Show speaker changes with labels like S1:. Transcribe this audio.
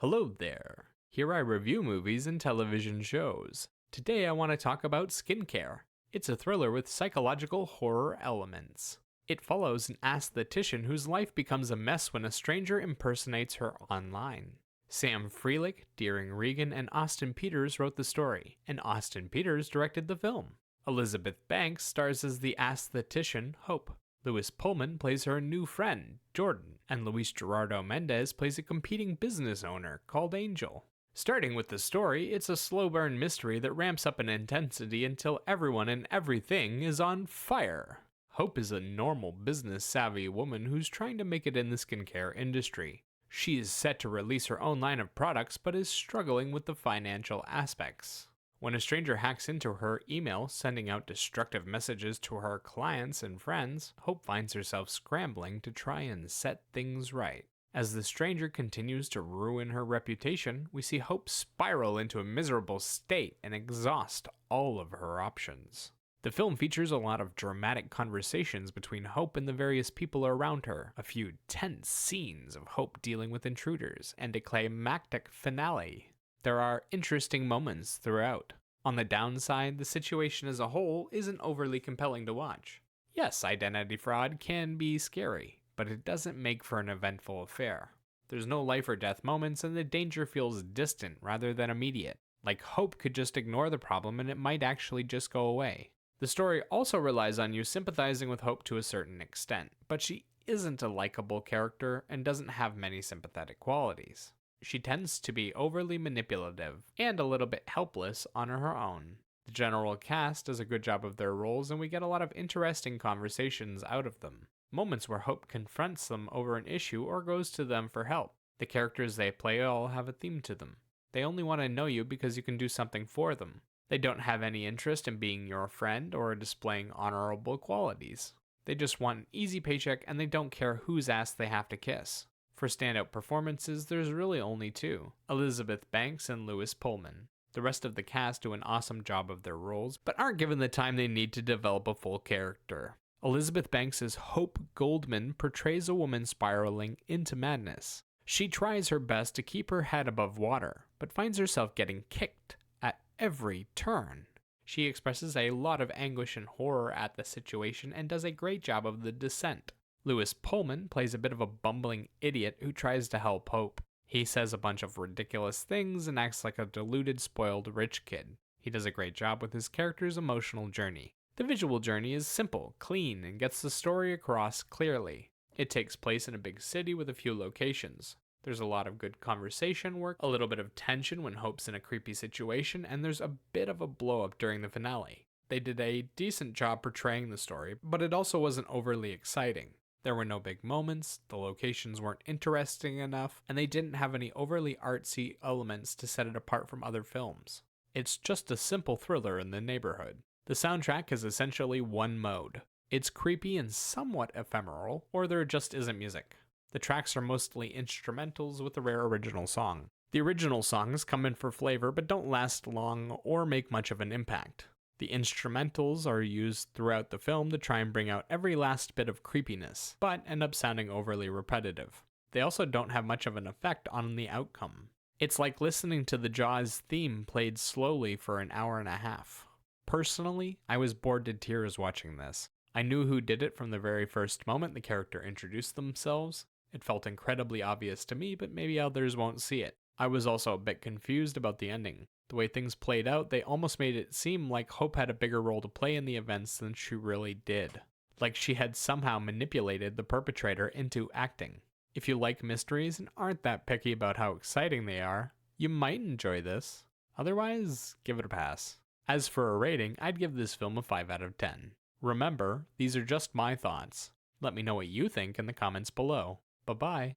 S1: Hello there. Here I review movies and television shows. Today I want to talk about Skincare. It's a thriller with psychological horror elements. It follows an aesthetician whose life becomes a mess when a stranger impersonates her online. Sam Freelick, Deering Regan, and Austin Peters wrote the story, and Austin Peters directed the film. Elizabeth Banks stars as the aesthetician Hope. Louis Pullman plays her new friend, Jordan, and Luis Gerardo Mendez plays a competing business owner called Angel. Starting with the story, it's a slow burn mystery that ramps up in intensity until everyone and everything is on fire. Hope is a normal, business-savvy woman who's trying to make it in the skincare industry. She is set to release her own line of products but is struggling with the financial aspects. When a stranger hacks into her email, sending out destructive messages to her clients and friends, Hope finds herself scrambling to try and set things right. As the stranger continues to ruin her reputation, we see Hope spiral into a miserable state and exhaust all of her options. The film features a lot of dramatic conversations between Hope and the various people around her, a few tense scenes of Hope dealing with intruders, and a climactic finale. There are interesting moments throughout. On the downside, the situation as a whole isn't overly compelling to watch. Yes, identity fraud can be scary, but it doesn't make for an eventful affair. There's no life or death moments, and the danger feels distant rather than immediate. Like Hope could just ignore the problem and it might actually just go away. The story also relies on you sympathizing with Hope to a certain extent, but she isn't a likable character and doesn't have many sympathetic qualities. She tends to be overly manipulative and a little bit helpless on her own. The general cast does a good job of their roles, and we get a lot of interesting conversations out of them. Moments where Hope confronts them over an issue or goes to them for help. The characters they play all have a theme to them. They only want to know you because you can do something for them. They don't have any interest in being your friend or displaying honorable qualities. They just want an easy paycheck and they don't care whose ass they have to kiss. For standout performances, there's really only two, Elizabeth Banks and Louis Pullman. The rest of the cast do an awesome job of their roles, but aren't given the time they need to develop a full character. Elizabeth Banks' Hope Goldman portrays a woman spiraling into madness. She tries her best to keep her head above water, but finds herself getting kicked at every turn. She expresses a lot of anguish and horror at the situation and does a great job of the descent. Louis Pullman plays a bit of a bumbling idiot who tries to help Hope. He says a bunch of ridiculous things and acts like a deluded, spoiled rich kid. He does a great job with his character's emotional journey. The visual journey is simple, clean, and gets the story across clearly. It takes place in a big city with a few locations. There's a lot of good conversation work, a little bit of tension when Hope's in a creepy situation, and there's a bit of a blow-up during the finale. They did a decent job portraying the story, but it also wasn't overly exciting. There were no big moments, the locations weren't interesting enough, and they didn't have any overly artsy elements to set it apart from other films. It's just a simple thriller in the neighborhood. The soundtrack is essentially one mode. It's creepy and somewhat ephemeral, or there just isn't music. The tracks are mostly instrumentals with a rare original song. The original songs come in for flavor but don't last long or make much of an impact. The instrumentals are used throughout the film to try and bring out every last bit of creepiness, but end up sounding overly repetitive. They also don't have much of an effect on the outcome. It's like listening to the Jaws theme played slowly for an hour and a half. Personally, I was bored to tears watching this. I knew who did it from the very first moment the character introduced themselves. It felt incredibly obvious to me, but maybe others won't see it. I was also a bit confused about the ending. The way things played out, they almost made it seem like Hope had a bigger role to play in the events than she really did. Like she had somehow manipulated the perpetrator into acting. If you like mysteries and aren't that picky about how exciting they are, you might enjoy this. Otherwise, give it a pass. As for a rating, I'd give this film a 5 out of 10. Remember, these are just my thoughts. Let me know what you think in the comments below. Bye-bye.